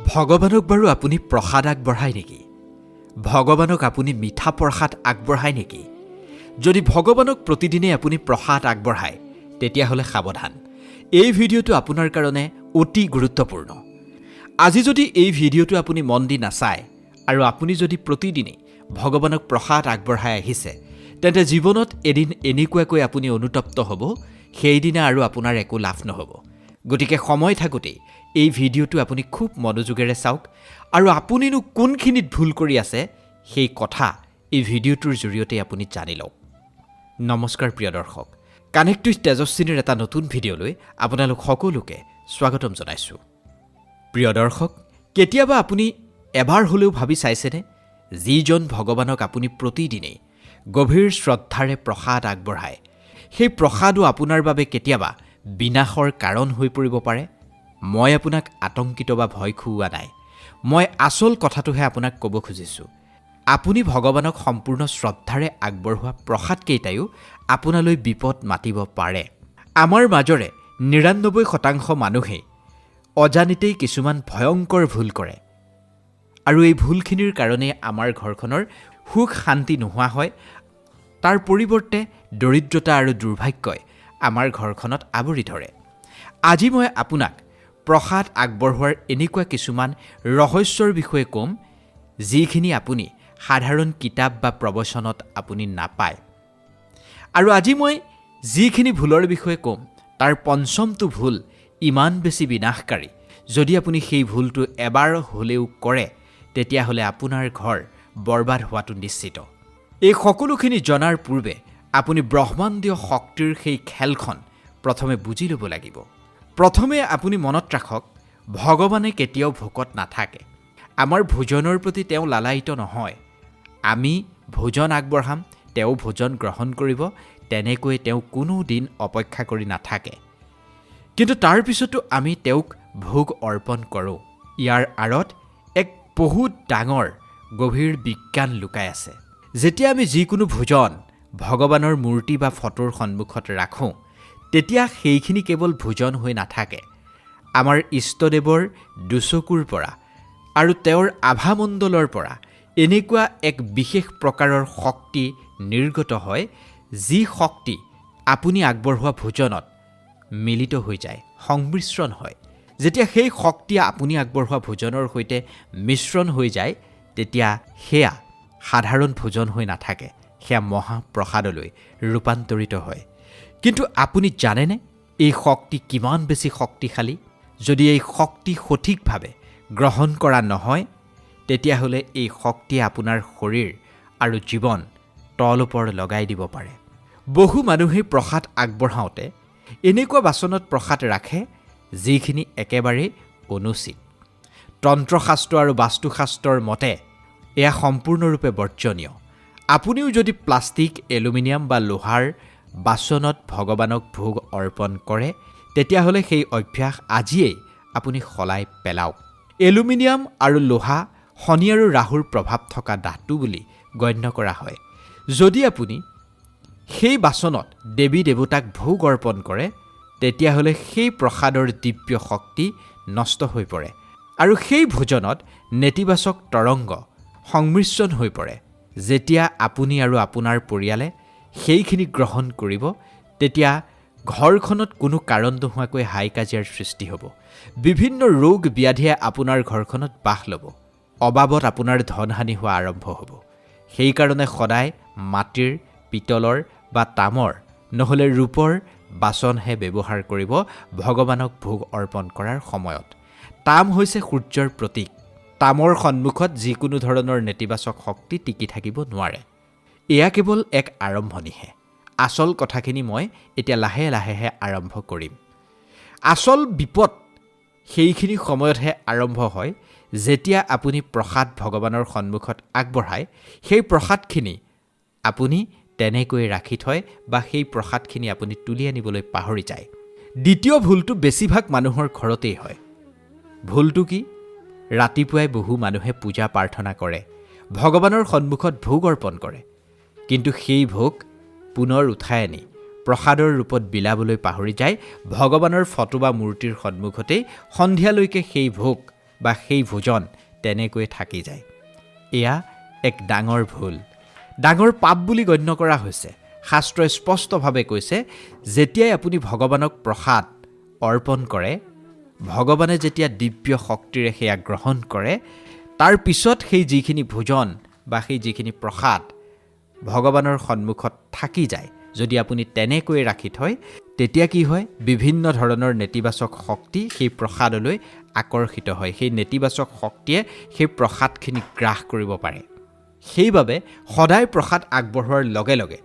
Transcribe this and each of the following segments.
ভগৱানক বাৰু আপুনি প্ৰসাদ আগবঢ়ায় নেকি? ভগৱানক আপুনি মিঠা প্ৰসাদ আগবঢ়ায় নেকি? যদি ভগৱানক প্ৰতিদিনে আপুনি প্ৰসাদ আগবঢ়ায়, তেতিয়াহ'লে সাৱধান। এই ভিডিঅ'টো আপোনাৰ কাৰণে অতি গুৰুত্বপূৰ্ণ। আজি যদি এই ভিডিঅ'টো আপুনি মন দি নাচায় আৰু আপুনি যদি প্ৰতিদিনে ভগৱানক প্ৰসাদ আগবঢ়াই আহিছে, তেন্তে জীৱনত এদিন এনেকুৱাকৈ আপুনি অনুতপ্ত হ'ব, সেইদিনা আৰু আপোনাৰ একো লাভ নহ'ব। গতিকে সময় থাকোঁতেই এই ভিডিঅ'টো আপুনি খুব মনোযোগেৰে চাওক আৰু আপুনিনো কোনখিনিত ভুল কৰি আছে সেই কথা এই ভিডিঅ'টোৰ জৰিয়তে আপুনি জানি লওক। নমস্কাৰ প্ৰিয় দৰ্শক, কানেক্ট উইথ তেজস্বিনীৰ এটা নতুন ভিডিঅ'লৈ আপোনালোক সকলোকে স্বাগতম জনাইছোঁ। প্ৰিয় দৰ্শক, কেতিয়াবা আপুনি এবাৰ হ'লেও ভাবি চাইছেনে, যিজন ভগৱানক আপুনি প্ৰতিদিনেই গভীৰ শ্ৰদ্ধাৰে প্ৰসাদ আগবঢ়ায়, সেই প্ৰসাদো আপোনাৰ বাবে কেতিয়াবা বিনাশৰ কাৰণ হৈ পৰিব পাৰে? মই আপোনাক আতংকিত বা ভয় খুওৱা নাই। মই আচল কথাটোহে আপোনাক ক'ব খুজিছোঁ। আপুনি ভগৱানক সম্পূৰ্ণ শ্ৰদ্ধাৰে আগবঢ়োৱা প্ৰসাদকেইটায়ো আপোনালৈ বিপদ মাতিব পাৰে। আমাৰ মাজৰে ৯৯% মানুহেই অজানিতেই কিছুমান ভয়ংকৰ ভুল কৰে আৰু এই ভুলখিনিৰ কাৰণে আমাৰ ঘৰখনৰ সুখ শান্তি নোহোৱা হয়। তাৰ পৰিৱৰ্তে দৰিদ্ৰতা আৰু দুৰ্ভাগ্যই আমাৰ ঘৰখনত আৱৰি ধৰে। আজি মই আপোনাক প্ৰসাদ আগবঢ়োৱাৰ এনেকুৱা কিছুমান ৰহস্যৰ বিষয়ে ক'ম, যিখিনি আপুনি সাধাৰণ কিতাপ বা প্ৰবচনত আপুনি নাপায়। আৰু আজি মই যিখিনি ভুলৰ বিষয়ে ক'ম, তাৰ পঞ্চমটো ভুল ইমান বেছি বিনাশকাৰী, যদি আপুনি সেই ভুলটো এবাৰ হ'লেও কৰে, তেতিয়াহ'লে আপোনাৰ ঘৰ বৰবাদ হোৱাটো নিশ্চিত। এই সকলোখিনি জনাৰ পূৰ্বে আপুনি ব্ৰহ্মাণ্ডীয় শক্তিৰ সেই খেলখন প্ৰথমে বুজি ল'ব লাগিব। প্ৰথমে আপুনি মনত ৰাখক, ভগৱানে কেতিয়াও ভোকত নাথাকে। আমাৰ ভোজনৰ প্ৰতি তেওঁ লালায়িত নহয়। আমি ভোজন আগবঢ়াম, তেওঁ ভোজন গ্ৰহণ কৰিব, তেনেকৈ তেওঁ কোনো দিন অপেক্ষা কৰি নাথাকে। কিন্তু তাৰ পিছতো আমি তেওঁক ভোগ অৰ্পণ কৰোঁ। ইয়াৰ আঁৰত এক বহুত ডাঙৰ গভীৰ বিজ্ঞান লুকাই আছে। যেতিয়া আমি যিকোনো ভোজন ভগৱানৰ মূৰ্তি বা ফটোৰ সন্মুখত ৰাখোঁ, তেতিয়া সেইখিনি কেৱল ভোজন হৈ নাথাকে। আমাৰ ইষ্টদেৱৰ দুচকুৰ পৰা আৰু তেওঁৰ আভামণ্ডলৰ পৰা এনেকুৱা এক বিশেষ প্ৰকাৰৰ শক্তি নিৰ্গত হয়, যি শক্তি আপুনি আগবঢ়োৱা ভোজনত মিলিত হৈ যায়, সংমিশ্ৰণ হয়। যেতিয়া সেই শক্তি আপুনি আগবঢ়োৱা ভোজনৰ সৈতে মিশ্ৰণ হৈ যায়, তেতিয়া সেয়া সাধাৰণ ভোজন হৈ নাথাকে, সেয়া মহাপ্ৰসাদলৈ ৰূপান্তৰিত হয়। কিন্তু আপুনি জানেনে এই শক্তি কিমান বেছি শক্তিশালী? যদি এই শক্তি সঠিকভাৱে গ্ৰহণ কৰা নহয়, তেতিয়াহ'লে এই শক্তিয়ে আপোনাৰ শৰীৰ আৰু জীৱন তল-ওপৰ লগাই দিব পাৰে। বহু মানুহেই প্ৰসাদ আগবঢ়াওঁতে এনেকুৱা বাচনত প্ৰসাদ ৰাখে, যিখিনি একেবাৰেই অনুচিত। তন্ত্ৰশাস্ত্ৰ আৰু বাস্তুশাস্ত্ৰৰ মতে এয়া সম্পূৰ্ণৰূপে বৰ্জনীয়। আপুনিও যদি প্লাষ্টিক, এলুমিনিয়াম বা লোহাৰ বাচনত ভগৱানক ভোগ অৰ্পণ কৰে, তেতিয়াহ'লে সেই অভ্যাস আজিয়েই আপুনি সলাই পেলাওক। এলুমিনিয়াম আৰু লোহা শনি আৰু ৰাহুৰ প্ৰভাৱ থকা ধাতু বুলি গণ্য কৰা হয়। যদি আপুনি সেই বাচনত দেৱী দেৱতাক ভোগ অৰ্পণ কৰে, তেতিয়াহ'লে সেই প্ৰসাদৰ দিব্য শক্তি নষ্ট হৈ পৰে আৰু সেই ভোজনত নেতিবাচক তৰংগ সংমিশ্ৰণ হৈ পৰে। যেতিয়া আপুনি আৰু আপোনাৰ পৰিয়ালে সেইখিনি গ্ৰহণ কৰিব, তেতিয়া ঘৰখনত কোনো কাৰণ নোহোৱাকৈ হাই কাজিয়াৰ সৃষ্টি হ'ব। বিভিন্ন ৰোগ ব্যাধিয়ে আপোনাৰ ঘৰখনত বাস ল'ব। অবাবত আপোনাৰ ধনহানি হোৱা আৰম্ভ হ'ব। সেইকাৰণে সদায় মাটিৰ, পিতলৰ বা তামৰ নহ'লে ৰূপৰ বাচনহে ব্যৱহাৰ কৰিব ভগৱানক ভোগ অৰ্পণ কৰাৰ সময়ত। তাম হৈছে সূৰ্যৰ প্ৰতীক। তামৰ সন্মুখত যিকোনো ধৰণৰ নেতিবাচক শক্তি টিকি থাকিব নোৱাৰে। এয়া কেৱল এক আৰম্ভণিহে। আচল কথাখিনি মই এতিয়া লাহে লাহেহে আৰম্ভ কৰিম। আচল বিপদ সেইখিনি সময়তহে আৰম্ভ হয়, যেতিয়া আপুনি প্ৰসাদ ভগৱানৰ সন্মুখত আগবঢ়ায়, সেই প্ৰসাদখিনি আপুনি তেনেকৈ ৰাখি থয় বা সেই প্ৰসাদখিনি আপুনি তুলি আনিবলৈ পাহৰি যায়। দ্বিতীয় ভুলটো বেছিভাগ মানুহৰ ঘৰতেই হয়। ভুলটো কি? ৰাতিপুৱাই বহু মানুহে পূজা প্ৰাৰ্থনা কৰে, ভগৱানৰ সন্মুখত ভোগ অৰ্পণ কৰে, কিন্তু সেই ভোগ পুনৰ উঠাই আনি প্ৰসাদৰ ৰূপত বিলাবলৈ পাহৰি যায়। ভগৱানৰ ফটো বা মূৰ্তিৰ সন্মুখতেই সন্ধিয়ালৈকে সেই ভোগ বা সেই ভোজন তেনেকৈ থাকি যায়। এয়া এক ডাঙৰ ভুল, ডাঙৰ পাপ বুলি গণ্য কৰা হৈছে। শাস্ত্ৰই স্পষ্টভাৱে কৈছে, যেতিয়াই আপুনি ভগৱানক প্ৰসাদ অৰ্পণ কৰে, ভগৱানে যেতিয়া দিব্য শক্তিৰে সেয়া গ্ৰহণ কৰে, তাৰ পিছত সেই যিখিনি ভোজন বা সেই যিখিনি প্ৰসাদ ভগৱানৰ সন্মুখত থাকি যায়, যদি আপুনি তেনেকৈ ৰাখি থয়, তেতিয়া কি হয়, বিভিন্ন ধৰণৰ নেতিবাচক শক্তি সেই প্ৰসাদলৈ আকৰ্ষিত হয়। সেই নেতিবাচক শক্তিয়ে সেই প্ৰসাদখিনি গ্ৰাস কৰিব পাৰে। সেইবাবে সদায় প্ৰসাদ আগবঢ়োৱাৰ লগে লগে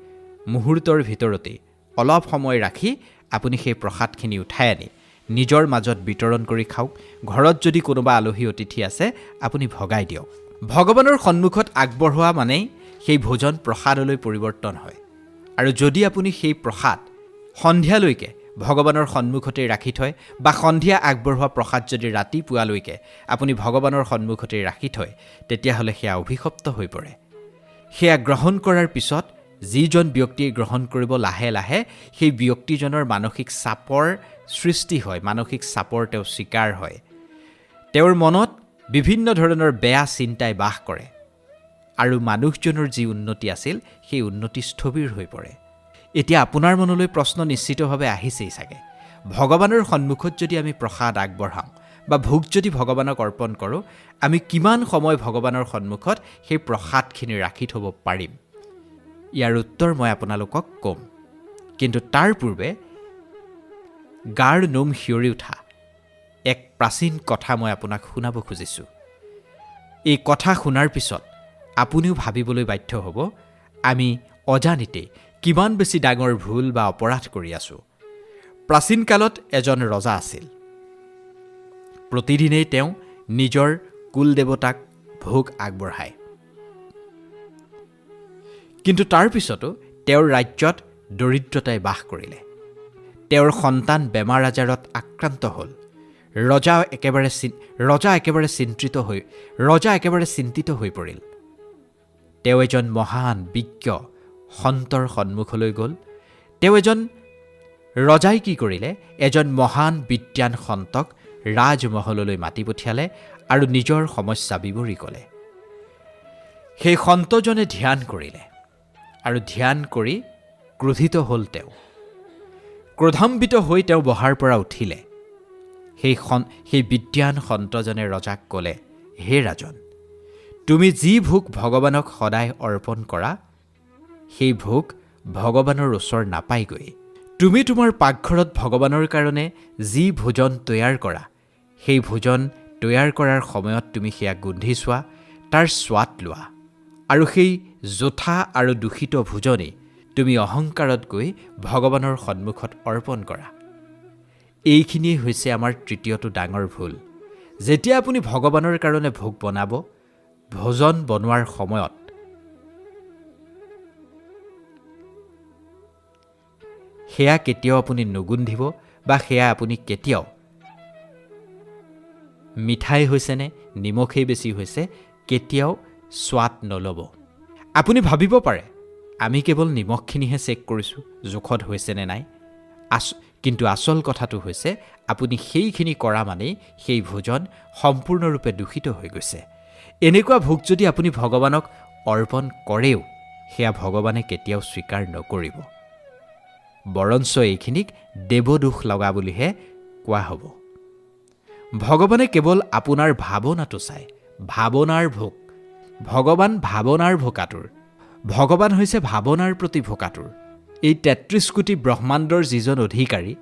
মুহূৰ্তৰ ভিতৰতেই অলপ সময় ৰাখি আপুনি সেই প্ৰসাদখিনি উঠাই আনি নিজৰ মাজত বিতৰণ কৰি খাওক। ঘৰত যদি কোনোবা আলহী অতিথি আছে, আপুনি ভগাই দিয়ক। ভগৱানৰ সন্মুখত আগবঢ়োৱা মানেই সেই ভোজন প্ৰসাদলৈ পৰিৱৰ্তন হয়। আৰু যদি আপুনি সেই প্ৰসাদ সন্ধিয়ালৈকে ভগৱানৰ সন্মুখতে ৰাখি থয়, বা সন্ধিয়া আগবঢ়োৱা প্ৰসাদ যদি ৰাতিপুৱালৈকে আপুনি ভগৱানৰ সন্মুখতে ৰাখি থয়, তেতিয়াহ'লে সেয়া অভিশপ্ত হৈ পৰে। সেয়া গ্ৰহণ কৰাৰ পিছত যিজন ব্যক্তিয়ে গ্ৰহণ কৰিব, লাহে লাহে সেই ব্যক্তিজনৰ মানসিক চাপৰ সৃষ্টি হয়, মানসিক চাপৰ তেওঁ চিকাৰ হয়। তেওঁৰ মনত বিভিন্ন ধৰণৰ বেয়া চিন্তাই বাস কৰে আৰু মানুহজনৰ যি উন্নতি আছিল, সেই উন্নতি স্থবিৰ হৈ পৰে। এতিয়া আপোনাৰ মনলৈ প্ৰশ্ন নিশ্চিতভাৱে আহিছেই চাগে, ভগৱানৰ সন্মুখত যদি আমি প্ৰসাদ আগবঢ়াওঁ বা ভোগ যদি ভগৱানক অৰ্পণ কৰোঁ, আমি কিমান সময় ভগৱানৰ সন্মুখত সেই প্ৰসাদখিনি ৰাখি থ'ব পাৰিম? ইয়াৰ উত্তৰ মই আপোনালোকক ক'ম, কিন্তু তাৰ পূৰ্বে গাৰ নোম শিয়ৰি উঠা এক প্ৰাচীন কথা মই আপোনাক শুনাব খুজিছোঁ। এই কথা শুনাৰ পিছত আপুনিও ভাবিবলৈ বাধ্য হ'ব, আমি অজানিতেই কিমান বেছি ডাঙৰ ভুল বা অপৰাধ কৰি আছোঁ। প্ৰাচীন কালত এজন ৰজা আছিল। প্ৰতিদিনেই তেওঁ নিজৰ কুলদেৱতাক ভোগ আগবঢ়ায়। কিন্তু তাৰ পিছতো তেওঁৰ ৰাজ্যত দৰিদ্ৰতাই বাস কৰিলে। তেওঁৰ সন্তান বেমাৰ আজাৰত আক্ৰান্ত হ'ল। ৰজা একেবাৰে চিন্তিত হৈ পৰিল। তেওঁ এজন মহান বিজ্ঞ সন্তৰ সন্মুখলৈ গ'ল। ৰজাই কি কৰিলে, এজন মহান বিদ্বান সন্তক ৰাজমহললৈ মাতি পঠিয়ালে আৰু নিজৰ সমস্যা বিৱৰি ক'লে। সেই সন্তজনে ধ্যান কৰিলে আৰু ধ্যান কৰি ক্ৰোধিত হ'ল। তেওঁ ক্ৰোধান্বিত হৈ তেওঁ বহাৰ পৰা উঠিলে। সেই বিদ্বান সন্তজনে ৰজাক ক'লে, হে ৰাজন, তুমি যি ভোগ ভগৱানক সদায় অৰ্পণ কৰা, সেই ভোগ ভগৱানৰ ওচৰ নাপায়গৈ। তুমি তোমাৰ পাকঘৰত ভগৱানৰ কাৰণে যি ভোজন তৈয়াৰ কৰা, সেই ভোজন তৈয়াৰ কৰাৰ সময়ত তুমি সেয়া গোন্ধি চোৱা, তাৰ স্বাদ লোৱা, আৰু সেই জোঠা আৰু দূষিত ভোজনেই তুমি অহংকাৰত গৈ ভগৱানৰ সন্মুখত অৰ্পণ কৰা। এইখিনিয়ে হৈছে আমাৰ তৃতীয়টো ডাঙৰ ভুল। যেতিয়া আপুনি ভগৱানৰ কাৰণে ভোগ বনাব, ভোজন বনোৱাৰ সময়ত সেয়া কেতিয়াও আপুনি নুগুন্ধিব, বা সেয়া আপুনি কেতিয়াও মিঠাই হৈছেনে নিমখেই বেছি হৈছে কেতিয়াও স্বাদ নল'ব। আপুনি ভাবিব পাৰে, আমি কেৱল নিমখখিনিহে চেক কৰিছোঁ, জোখত হৈছেনে নাই। কিন্তু আচল কথাটো হৈছে, আপুনি সেইখিনি কৰা মানেই সেই ভোজন সম্পূৰ্ণৰূপে দূষিত হৈ গৈছে। এনেকুৱা ভোগ যদি আপুনি ভগৱানক অৰ্পণ কৰেও, সেয়া ভগৱানে কেতিয়াও স্বীকাৰ নকৰিব। বৰঞ্চ এইখিনিক দেৱদোষ লগা বুলিহে কোৱা হ'ব। ভগৱানে কেৱল আপোনাৰ ভাৱনাটো চায়, ভাৱনাৰ ভোগ। ভগৱান ভাৱনাৰ ভোকাতুৰ। ভগৱান হৈছে ভাৱনাৰ প্ৰতি ভোকাতুৰ। এই ৩৩ কোটি ব্ৰহ্মাণ্ডৰ যিজন অধিকাৰী,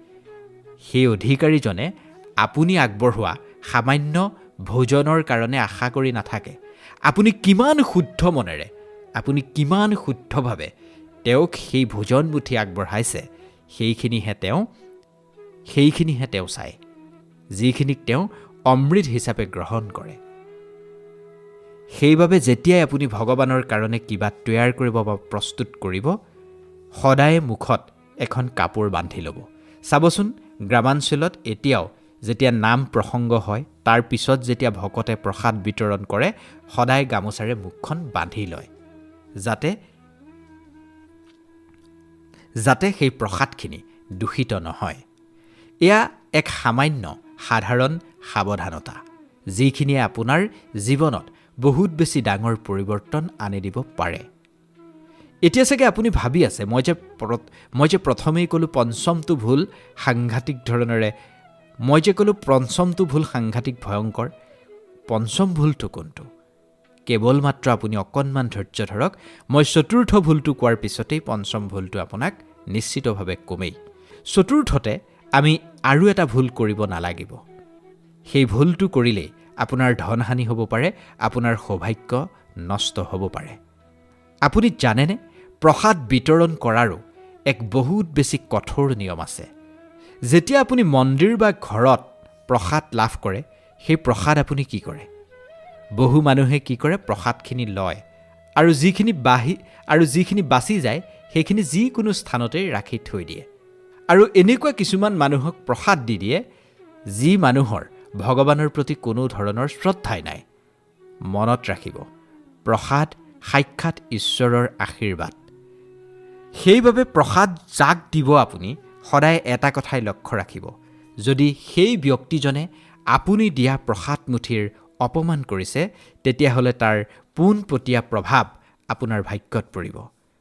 সেই অধিকাৰীজনে আপুনি আগবঢ়োৱা সামান্য ভোজনৰ কাৰণে আশা কৰি নাথাকে। আপুনি কিমান শুদ্ধ মনেৰে, আপুনি কিমান শুদ্ধভাৱে তেওঁক সেই ভোজন মুঠি আগবঢ়াইছে, সেইখিনিহে তেওঁ চায়, যিখিনিক তেওঁ অমৃত হিচাপে গ্ৰহণ কৰে। সেইবাবে যেতিয়াই আপুনি ভগৱানৰ কাৰণে কিবা তৈয়াৰ কৰিব বা প্ৰস্তুত কৰিব, সদায় মুখত এখন কাপোৰ বান্ধি ল'ব। চাবচোন, গ্ৰামাঞ্চলত এতিয়াও যেতিয়া নাম প্ৰসংগ হয়, তাৰ পিছত যেতিয়া ভকতে প্ৰসাদ বিতৰণ কৰে, সদায় গামোচাৰে মুখখন বান্ধি লয়, যাতে সেই প্ৰসাদখিনি দূষিত নহয়। এয়া এক সামান্য সাধাৰণ সাৱধানতা, যিখিনিয়ে আপোনাৰ জীৱনত বহুত বেছি ডাঙৰ পৰিৱৰ্তন আনি দিব পাৰে। এতিয়া চাগে আপুনি ভাবি আছে মই যে প্ৰথমেই ক'লোঁ পঞ্চমটো ভুল সাংঘাতিক ধৰণেৰে, মই যে ক'লোঁ পঞ্চমটো ভুল সাংঘাতিক ভয়ংকৰ, পঞ্চম ভুলটো কোনটো? কেৱল মাত্ৰ আপুনি অকণমান ধৈৰ্য ধৰক, মই চতুৰ্থ ভুলটো কোৱাৰ পিছতেই পঞ্চম ভুলটো আপোনাক নিশ্চিতভাৱে কমেই। চতুৰ্থতে আমি আৰু এটা ভুল কৰিব নালাগিব। সেই ভুলটো কৰিলেই আপোনাৰ ধনহানি হ'ব পাৰে, আপোনাৰ সৌভাগ্য নষ্ট হ'ব পাৰে। আপুনি জানেনে, প্ৰসাদ বিতৰণ কৰাৰো এক বহুত বেছি কঠোৰ নিয়ম আছে। যেতিয়া আপুনি মন্দিৰ বা ঘৰত প্ৰসাদ লাভ কৰে, সেই প্ৰসাদ আপুনি কি কৰে? বহু মানুহে কি কৰে, প্ৰসাদখিনি লয় আৰু যিখিনি বাচি যায় সেইখিনি যিকোনো স্থানতেই ৰাখি থৈ দিয়ে। আৰু এনেকুৱা কিছুমান মানুহক প্ৰসাদ দি দিয়ে যি মানুহৰ ভগৱানৰ প্ৰতি কোনো ধৰণৰ শ্ৰদ্ধাই নাই। মনত ৰাখিব, প্ৰসাদ সাক্ষাৎ ঈশ্বৰৰ আশীৰ্বাদ। সেইবাবে প্ৰসাদ যাক দিব আপুনি সদায় এটা কথাই লক্ষ্য ৰাখিব, যদি সেই ব্যক্তিজনে আপুনি দিয়া প্ৰসাদ মুঠিৰ অপমান কৰিছে, তেতিয়াহ'লে তাৰ পোনপটীয়া প্ৰভাৱ আপোনাৰ ভাগ্যত পৰিব।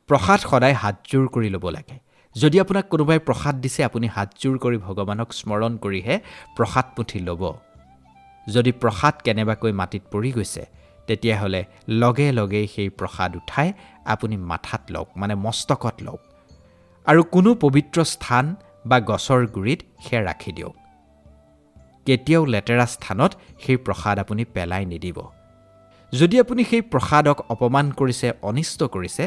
প্ৰসাদ সদায় হাতযোৰ কৰি ল'ব লাগে। যদি আপোনাক কোনোবাই প্ৰসাদ দিছে, আপুনি হাতযোৰ কৰি ভগৱানক স্মৰণ কৰিহে প্ৰসাদ মুঠি ল'ব। যদি প্ৰসাদ কেনেবাকৈ মাটিত পৰি গৈছে, তেতিয়াহ'লে লগে লগেই সেই প্ৰসাদ উঠাই আপুনি মাথাত লওক, মানে মস্তকত লওক, আৰু কোনো পবিত্ৰ স্থান বা গছৰ গুৰিত সেয়া ৰাখি দিয়ক। কেতিয়াও লেতেৰা স্থানত সেই প্ৰসাদ আপুনি পেলাই নিদিব। যদি আপুনি সেই প্ৰসাদক অপমান কৰিছে, অনিষ্ট কৰিছে,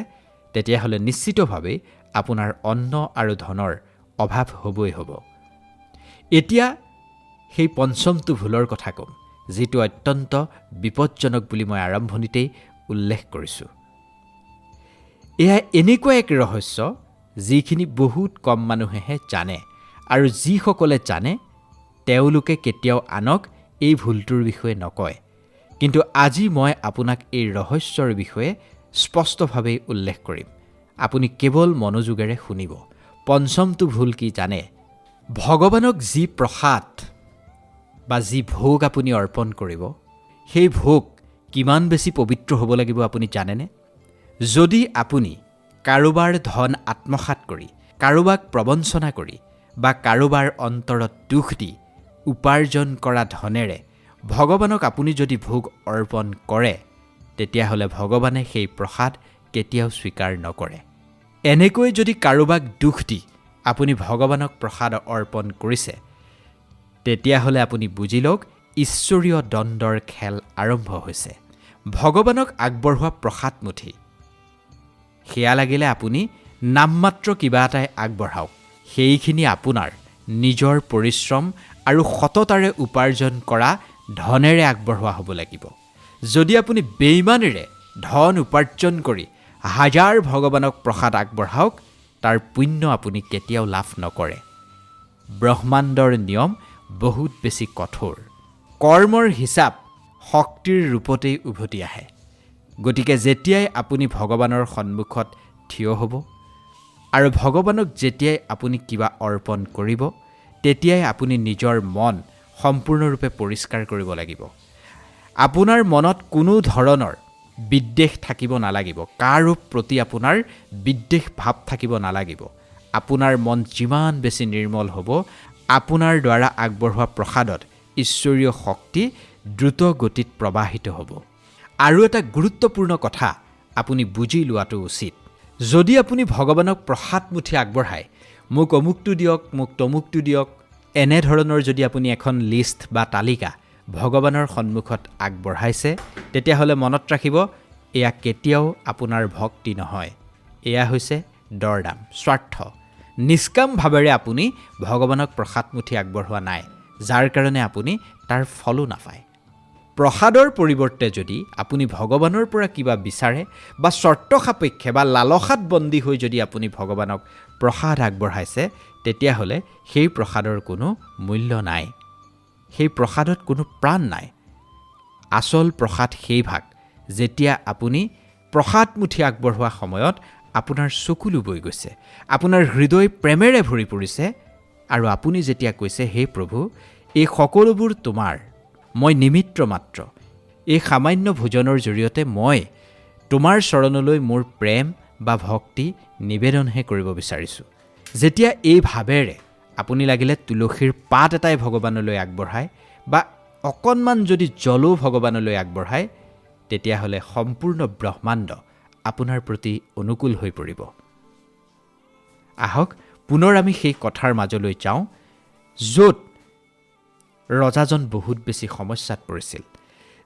তেতিয়াহ'লে নিশ্চিতভাৱেই আপোনাৰ অন্ন আৰু ধনৰ অভাৱ হ'বই হ'ব। এতিয়া সেই পঞ্চমটো ভুলৰ কথা ক'ম, যিটো অত্যন্ত বিপদজনক বুলি মই আৰম্ভণিতেই উল্লেখ কৰিছোঁ। এয়া এনেকুৱা এক ৰহস্য যিখিনি বহুত কম মানুহেহে জানে, আৰু যিসকলে জানে তেওঁলোকে কেতিয়াও আনক এই ভুলটোৰ বিষয়ে নকয়। কিন্তু আজি মই আপোনাক এই ৰহস্যৰ বিষয়ে স্পষ্টভাৱে উল্লেখ কৰিম। আপুনি কেৱল মনোযোগেৰে শুনিব। পঞ্চমটো ভুল কি জানে? ভগৱানক যি প্ৰসাদ বা যি ভোগ আপুনি অৰ্পণ কৰিব, সেই ভোগ কিমান বেছি পবিত্ৰ হ'ব লাগিব আপুনি জানেনে? যদি আপুনি কাৰোবাৰ ধন আত্মসাৎ কৰি, কাৰোবাক প্ৰবঞ্চনা কৰি বা কাৰোবাৰ অন্তৰত দুখ দি উপাৰ্জন কৰা ধনেৰে ভগৱানক আপুনি যদি ভোগ অৰ্পণ কৰে, তেতিয়াহ'লে ভগৱানে সেই প্ৰসাদ কেতিয়াও স্বীকাৰ নকৰে। এনেকৈ যদি কাৰোবাক দুখ দি আপুনি ভগৱানক প্ৰসাদ অৰ্পণ কৰিছে, তেতিয়াহ'লে আপুনি বুজি লওক ঈশ্বৰীয় দণ্ডৰ খেল আৰম্ভ হৈছে। ভগৱানক আগবঢ়োৱা প্ৰসাদ মুঠি, সেয়া লাগিলে আপুনি নামমাত্ৰ কিবা এটাই আগবঢ়াওক, সেইখিনি আপোনাৰ নিজৰ পৰিশ্ৰম আৰু সততাৰে উপাৰ্জন কৰা ধনেৰে আগবঢ়োৱা হ'ব লাগিব। যদি আপুনি বেইমানেৰে ধন উপাৰ্জন কৰি হাজাৰ ভগৱানক প্ৰসাদ আগবঢ়াওক, তাৰ পুণ্য আপুনি কেতিয়াও লাভ নকৰে। ব্ৰহ্মাণ্ডৰ নিয়ম বহুত বেছি কঠোৰ। কৰ্মৰ হিচাপ শক্তিৰ ৰূপতেই উভতি আহে। গতিকে যেতিয়াই আপুনি ভগৱানৰ সন্মুখত থিয় হ'ব আৰু ভগৱানক যেতিয়াই আপুনি কিবা অৰ্পণ কৰিব, তেতিয়াই আপুনি নিজৰ মন সম্পূৰ্ণৰূপে পৰিষ্কাৰ কৰিব লাগিব। আপোনাৰ মনত কোনো ধৰণৰ বিদ্বেষ থাকিব নালাগিব, কাৰো প্ৰতি আপোনাৰ বিদ্বেষ ভাৱ থাকিব নালাগিব। আপোনাৰ মন যিমান বেছি নিৰ্মল হ'ব, আপোনাৰ দ্বাৰা আগবঢ়োৱা প্ৰসাদত ঈশ্বৰীয় শক্তি দ্ৰুত গতিত প্ৰবাহিত হ'ব। আৰু এটা গুৰুত্বপূৰ্ণ কথা আপুনি বুজি লোৱাটো উচিত। যদি আপুনি ভগৱানক প্ৰসাদ মুঠি আগবঢ়ায়, মোক অমুকটো দিয়ক, মোক তমুকটো দিয়ক, এনেধৰণৰ যদি আপুনি এখন লিষ্ট বা তালিকা ভগৱানৰ সন্মুখত আগবঢ়াইছে, তেতিয়াহ'লে মনত ৰাখিব, এয়া কেতিয়াও আপোনাৰ ভক্তি নহয়, এয়া হৈছে দৰদাম, স্বাৰ্থ। নিষ্কাম ভাৱেৰে আপুনি ভগৱানক প্ৰসাদ মুঠি আগবঢ়োৱা নাই, যাৰ কাৰণে আপুনি তাৰ ফলো নাপায়। প্ৰসাদৰ পৰিৱৰ্তে যদি আপুনি ভগৱানৰ পৰা কিবা বিচাৰে বা চৰ্ত সাপেক্ষে বা লালসাত বন্দী হৈ যদি আপুনি ভগৱানক প্ৰসাদ আগবঢ়াইছে, তেতিয়াহ'লে সেই প্ৰসাদৰ কোনো মূল্য নাই, সেই প্ৰসাদত কোনো প্ৰাণ নাই। আচল প্ৰসাদ সেই ভাগ যেতিয়া আপুনি প্ৰসাদ মুঠি আগবঢ়োৱা সময়ত আপোনাৰ চকুলো বৈ গৈছে, আপোনাৰ হৃদয় প্ৰেমেৰে ভৰি পৰিছে, আৰু আপুনি যেতিয়া কৈছে, হে প্ৰভু, এই সকলোবোৰ তোমাৰ, মই নিমিত্ৰ মাত্ৰ। এই সামান্য ভোজনৰ জৰিয়তে মই তোমাৰ চৰণলৈ মোৰ প্ৰেম বা ভক্তি নিবেদনহে কৰিব বিচাৰিছোঁ। যেতিয়া এই ভাৱেৰে আপুনি লাগিলে তুলসীৰ পাত এটাই ভগৱানলৈ আগবঢ়ায় বা অকণমান যদি জলো ভগৱানলৈ আগবঢ়ায়, তেতিয়াহ'লে সম্পূৰ্ণ ব্ৰহ্মাণ্ড আপোনাৰ প্ৰতি অনুকূল হৈ পৰিব। আহক পুনৰ আমি সেই কথাৰ মাজলৈ যাওঁ, য'ত ৰজাজন বহুত বেছি সমস্যাত পৰিছিল।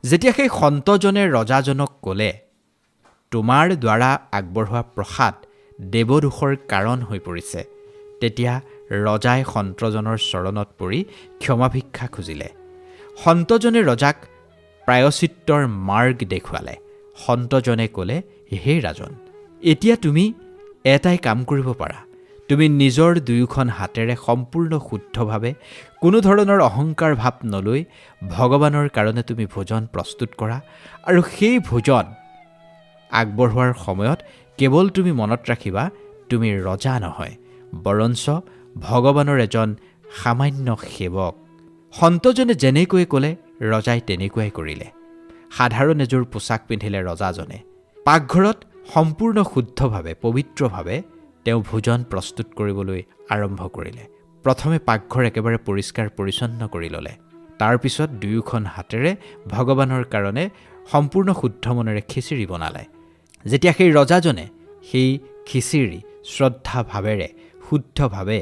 যেতিয়া সেই সন্তজনে ৰজাজনক ক'লে, তোমাৰ দ্বাৰা আগবঢ়োৱা প্ৰসাদ দেৱদোষৰ কাৰণ হৈ পৰিছে, তেতিয়া ৰজাই সন্তজনৰ চৰণত পৰি ক্ষমা ভিক্ষা খুজিলে। সন্তজনে ৰজাক প্ৰায়শ্চিত্তৰ মাৰ্গ দেখুৱালে। সন্তজনে ক'লে, হে ৰাজন, এতিয়া তুমি এটাই কাম কৰিব পাৰা। তুমি নিজৰ দুয়োখন হাতেৰে সম্পূৰ্ণ শুদ্ধভাৱে কোনো ধৰণৰ অহংকাৰ ভাৱ নলৈ ভগৱানৰ কাৰণে তুমি ভোজন প্ৰস্তুত কৰা, আৰু সেই ভোজন আগবঢ়োৱাৰ সময়ত কেৱল তুমি মনত ৰাখিবা, তুমি ৰজা নহয়, বৰঞ্চ ভগৱানৰ এজন সামান্য সেৱক। সন্তজনে যেনেকৈ ক'লে ৰজাই তেনেকুৱাই কৰিলে। সাধাৰণ এযোৰ পোছাক পিন্ধিলে ৰজাজনে। পাকঘৰত সম্পূৰ্ণ শুদ্ধভাৱে পবিত্ৰভাৱে তেওঁ ভোজন প্ৰস্তুত কৰিবলৈ আৰম্ভ কৰিলে। প্ৰথমে পাকঘৰ একেবাৰে পৰিষ্কাৰ পৰিচ্ছন্ন কৰি ল'লে। তাৰপিছত দুয়োখন হাতেৰে ভগৱানৰ কাৰণে সম্পূৰ্ণ শুদ্ধ মনেৰে খিচিৰি বনালে। যেতিয়া সেই ৰজাজনে সেই খিচিৰি শ্ৰদ্ধা ভাৱেৰে শুদ্ধভাৱে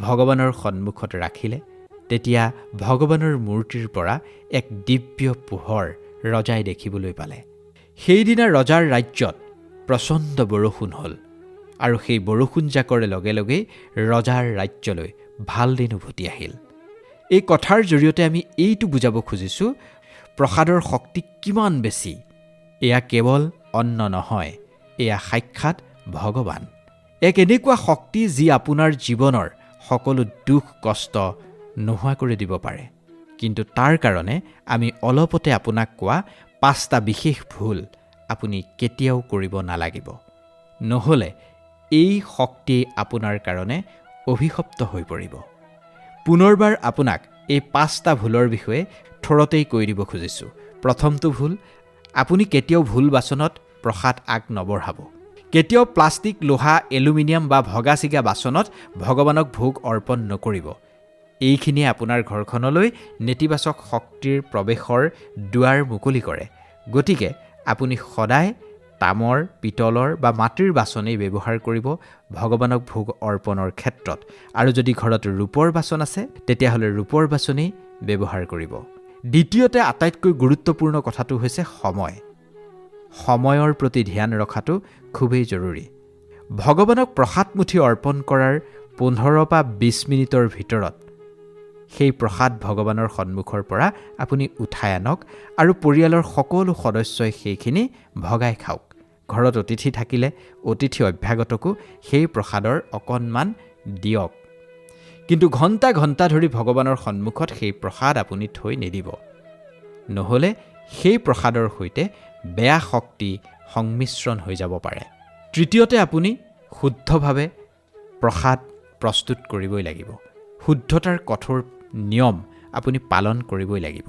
ভগৱানৰ সন্মুখত ৰাখিলে, তেতিয়া ভগৱানৰ মূৰ্তিৰ পৰা এক দিব্য পোহৰ ৰজাই দেখিবলৈ পালে। সেইদিনা ৰজাৰ ৰাজ্যত প্ৰচণ্ড বৰষুণ হ'ল, আৰু সেই বৰষুণজাকৰে লগে লগেই ৰজাৰ ৰাজ্যলৈ ভাল দিন উভতি আহিল। এই কথাৰ জৰিয়তে আমি এইটো বুজাব খুজিছোঁ, প্ৰসাদৰ শক্তি কিমান বেছি। এয়া কেৱল অন্ন নহয়, এয়া সাক্ষাৎ ভগৱান। এক এনেকুৱা শক্তি যি আপোনাৰ জীৱনৰ সকলো দুখ কষ্ট নোহোৱা কৰি দিব পাৰে। কিন্তু তাৰ কাৰণে আমি অলপতে আপোনাক কোৱা 5টা বিশেষ ভুল আপুনি কেতিয়াও কৰিব নালাগিব। নহ'লে এই শক্তি আপোনাৰ কাৰণে অভিশপ্ত হৈ পৰিব। পুনৰবাৰ আপোনাক এই 5টা ভুলৰ বিষয়ে থোৰতেই কৈ দিব খুজিছোঁ। প্ৰথমটো ভুল, আপুনি কেতিয়াও ভুল বাচনত প্ৰসাদ আগ নবঢ়াব। কেতিয়াও প্লাষ্টিক, লোহা, এলুমিনিয়াম বা ভগা ছিগা বাচনত ভগৱানক ভোগ অৰ্পণ নকৰিব। এইখিনিয়ে আপোনাৰ ঘৰখনলৈ নেতিবাচক শক্তিৰ প্ৰৱেশৰ দুৱাৰ মুকলি কৰে। গতিকে আপুনি সদায় তামৰ, পিতলৰ বা মাটিৰ বাচনেই ব্যৱহাৰ কৰিব ভগৱানক ভোগ অৰ্পণৰ ক্ষেত্ৰত। আৰু যদি ঘৰত ৰূপৰ বাচন আছে, তেতিয়াহ'লে ৰূপৰ বাচনেই ব্যৱহাৰ কৰিব। দ্বিতীয়তে আটাইতকৈ গুৰুত্বপূৰ্ণ কথাটো হৈছে সময়। সময়ৰ প্ৰতি ধ্যান ৰখাটো খুবেই জৰুৰী। ভগৱানক প্ৰসাদমুঠি অৰ্পণ কৰাৰ 15 বা 20 মিনিটৰ ভিতৰত সেই প্ৰসাদ ভগৱানৰ সন্মুখৰ পৰা আপুনি উঠাই আনক, আৰু পৰিয়ালৰ সকলো সদস্যই সেইখিনি ভগাই খাওক। ঘৰত অতিথি থাকিলে অতিথি অভ্যাগতকো সেই প্ৰসাদৰ অকণমান দিয়ক। কিন্তু ঘণ্টা ঘণ্টা ধৰি ভগৱানৰ সন্মুখত সেই প্ৰসাদ আপুনি থৈ নিদিব। নহ'লে সেই প্ৰসাদৰ সৈতে বেয়া শক্তি সংমিশ্ৰণ হৈ যাব পাৰে। তৃতীয়তে আপুনি শুদ্ধভাৱে প্ৰসাদ প্ৰস্তুত কৰিবই লাগিব। শুদ্ধতাৰ কঠোৰ নিয়ম আপুনি পালন কৰিবই লাগিব।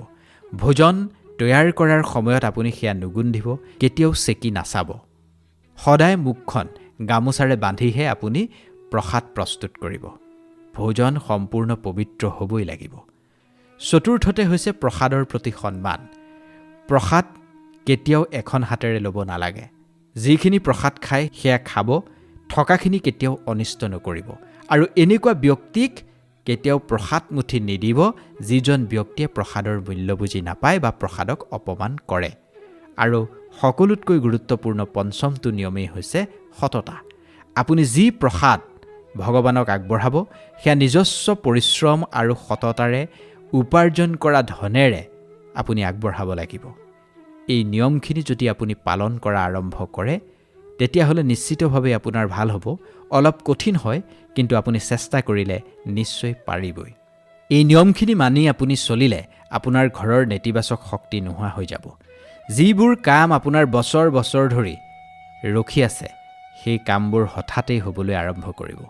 ভোজন তৈয়াৰ কৰাৰ সময়ত আপুনি সেয়া নুগুন্ধিব, কেতিয়াও চেকি নাচাব। সদায় মুখখন গামোচাৰে বান্ধিহে আপুনি প্ৰসাদ প্ৰস্তুত কৰিব। ভোজন সম্পূৰ্ণ পবিত্ৰ হ'বই লাগিব। চতুৰ্থতে হৈছে প্ৰসাদৰ প্ৰতি সন্মান। প্ৰসাদ কেতিয়াও এখন হাতেৰে ল'ব নালাগে। যিখিনি প্ৰসাদ খায় সেয়া খাব, থকাখিনি কেতিয়াও অনিষ্ট নকৰিব। আৰু এনেকুৱা ব্যক্তিক কেতিয়াও প্ৰসাদ মুঠি নিদিব যিজন ব্যক্তিয়ে প্ৰসাদৰ মূল্য বুজি নাপায় বা প্ৰসাদক অপমান কৰে। আৰু সকলোতকৈ গুৰুত্বপূৰ্ণ পঞ্চমটো নিয়মেই হৈছে সততা। আপুনি যি প্ৰসাদ ভগৱানক আগবঢ়াব, সেয়া নিজস্ব পৰিশ্ৰম আৰু সততাৰে উপাৰ্জন কৰা ধনেৰে আপুনি আগবঢ়াব লাগিব। এই নিয়মখিনি যদি আপুনি পালন কৰা আৰম্ভ কৰে, তেতিয়াহ'লে নিশ্চিতভাৱে আপোনাৰ ভাল হ'ব। অলপ কঠিন হয়, কিন্তু আপুনি চেষ্টা কৰিলে নিশ্চয় পাৰিবই। এই নিয়মখিনি মানি আপুনি চলিলে আপোনাৰ ঘৰৰ নেতিবাচক শক্তি নোহোৱা হৈ যাব। যিবোৰ কাম আপোনাৰ বছৰ বছৰ ধৰি ৰখি আছে, সেই কামবোৰ হঠাতেই হ'বলৈ আৰম্ভ কৰিব।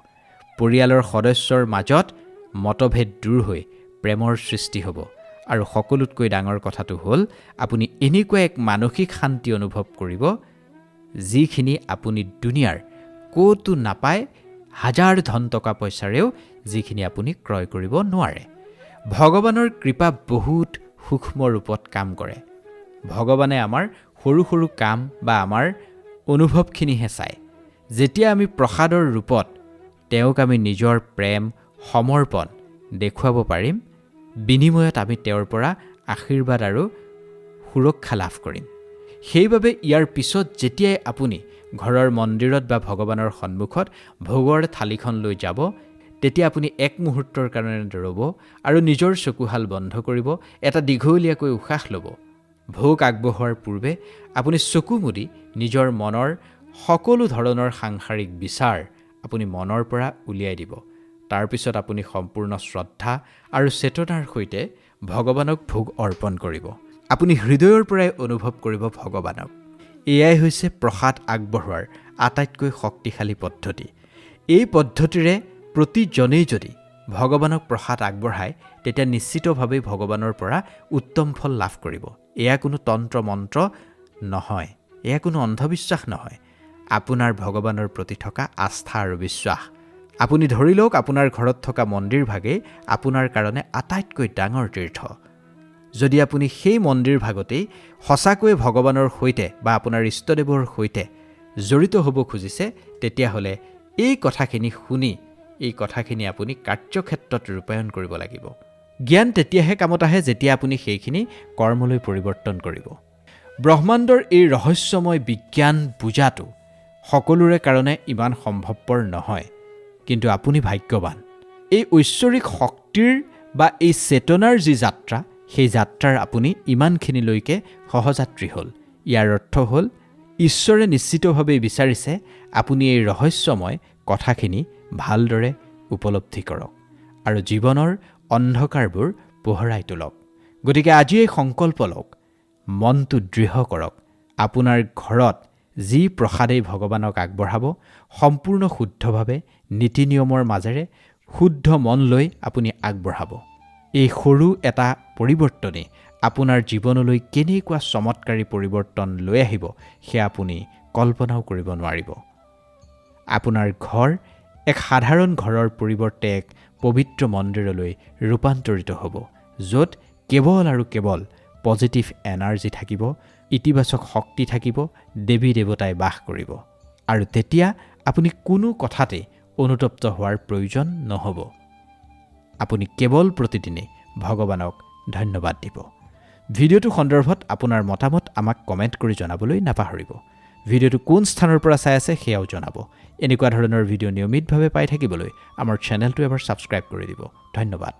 পৰিয়ালৰ সদস্যৰ মাজত মতভেদ দূৰ হৈ প্ৰেমৰ সৃষ্টি হ'ব, আৰু সকলোতকৈ ডাঙৰ কথাটো হ'ল আপুনি এনেকুৱা এক মানসিক শান্তি অনুভৱ কৰিব যিখিনি আপুনি দুনিয়াৰ ক'তো নাপায়, হাজাৰ ধন টকা পইচাৰেও যিখিনি আপুনি ক্ৰয় কৰিব নোৱাৰে। ভগৱানৰ কৃপা বহুত সূক্ষ্ম ৰূপত কাম কৰে। ভগৱানে আমাৰ সৰু সৰু কাম বা আমাৰ অনুভৱখিনিহে চায়। যেতিয়া আমি প্ৰসাদৰ ৰূপত তেওঁক আমি নিজৰ প্ৰেম সমৰ্পণ দেখুৱাব পাৰিম, বিনিময়ত আমি তেওঁৰ পৰা আশীৰ্বাদ আৰু সুৰক্ষা লাভ কৰিম। সেইবাবে ইয়াৰ পিছত যেতিয়াই আপুনি ঘৰৰ মন্দিৰত বা ভগৱানৰ সন্মুখত ভোগৰ থালিখন লৈ যাব, তেতিয়া আপুনি এক মুহূৰ্তৰ কাৰণে ৰ'ব আৰু নিজৰ চকুহাল বন্ধ কৰিব, এটা দীঘলীয়াকৈ উশাহ ল'ব। ভোগ আগবঢ়োৱাৰ পূৰ্বে আপুনি চকু মুদি নিজৰ মনৰ সকলো ধৰণৰ সাংসাৰিক বিচাৰ আপুনি মনৰ পৰা উলিয়াই দিব। তাৰপিছত আপুনি সম্পূৰ্ণ শ্ৰদ্ধা আৰু চেতনাৰ সৈতে ভগৱানক ভোগ অৰ্পণ কৰিব। আপুনি হৃদয়ৰ পৰাই অনুভৱ কৰিব ভগৱানক। এয়াই হৈছে প্ৰসাদ আগবঢ়োৱাৰ আটাইতকৈ শক্তিশালী পদ্ধতি। এই পদ্ধতিৰে প্ৰতিজনেই যদি ভগৱানক প্ৰসাদ আগবঢ়ায়, তেতিয়া নিশ্চিতভাৱেই ভগৱানৰ পৰা উত্তম ফল লাভ কৰিব। এয়া কোনো তন্ত্ৰ মন্ত্ৰ নহয়, এয়া কোনো অন্ধবিশ্বাস নহয়, আপোনাৰ ভগৱানৰ প্ৰতি থকা আস্থা আৰু বিশ্বাস। আপুনি ধৰি লওক আপোনাৰ ঘৰত থকা মন্দিৰভাগেই আপোনাৰ কাৰণে আটাইতকৈ ডাঙৰ তীৰ্থ। যদি আপুনি সেই মন্দিৰভাগতেই সঁচাকৈয়ে ভগৱানৰ সৈতে বা আপোনাৰ ইষ্টদেৱৰ সৈতে জড়িত হ'ব খুজিছে, তেতিয়াহ'লে এই কথাখিনি শুনি এই কথাখিনি আপুনি কাৰ্যক্ষেত্ৰত ৰূপায়ণ কৰিব লাগিব। জ্ঞান তেতিয়াহে কামত আহে যেতিয়া আপুনি সেইখিনি কৰ্মলৈ পৰিৱৰ্তন কৰিব। ব্ৰহ্মাণ্ডৰ এই ৰহস্যময় বিজ্ঞান বুজাটো সকলোৰে কাৰণে ইমান সম্ভৱপৰ নহয়, কিন্তু আপুনি ভাগ্যৱান। এই ঐশ্বৰিক শক্তিৰ বা এই চেতনাৰ যি যাত্ৰা, সেই যাত্ৰাৰ আপুনি ইমানখিনিলৈকে সহযাত্ৰী হ'ল। ইয়াৰ অৰ্থ হ'ল ঈশ্বৰে নিশ্চিতভাৱেই বিচাৰিছে আপুনি এই ৰহস্যময় কথাখিনি ভালদৰে উপলব্ধি কৰক আৰু জীৱনৰ অন্ধকাৰবোৰ পোহৰাই তোলক। গতিকে আজি এই সংকল্প লওক, মনটো দৃঢ় কৰক। আপোনাৰ ঘৰত যি প্ৰসাদেই ভগৱানক আগবঢ়াব, সম্পূৰ্ণ শুদ্ধভাৱে নীতি নিয়মৰ মাজেৰে শুদ্ধ মন লৈ আপুনি আগবঢ়াব। এই সৰু এটা পৰিৱৰ্তনে আপোনাৰ জীৱনলৈ কেনেকুৱা চমৎকাৰী পৰিৱৰ্তন লৈ আহিব, সেয়া আপুনি কল্পনাও কৰিব নোৱাৰিব। আপোনাৰ ঘৰ এক সাধাৰণ ঘৰৰ পৰিৱৰ্তে এক পবিত্ৰ মন্দিৰলৈ ৰূপান্তৰিত হ'ব, য'ত কেৱল আৰু কেৱল পজিটিভ এনাৰ্জি থাকিব, ইতিবাচক শক্তি থাকিব, দেৱী দেৱতাই বাস কৰিব। আৰু তেতিয়া আপুনি কোনো কথাতে অনুতপ্ত হোৱাৰ প্ৰয়োজন নহ'ব। আপুনি কেৱল প্ৰতিদিনে ভগৱানক ধন্যবাদ দিব। ভিডিঅ'টো সন্দৰ্ভত আপোনাৰ মতামত আমাক কমেণ্ট কৰি জনাবলৈ নাপাহৰিব। ভিডিঅ'টো কোন স্থানৰ পৰা চাই আছে সেয়াও জনাব। এনেকুৱা ধৰণৰ ভিডিঅ' নিয়মিতভাৱে পাই থাকিবলৈ আমাৰ চেনেলটো এবাৰ ছাবস্ক্ৰাইব কৰি দিব। ধন্যবাদ।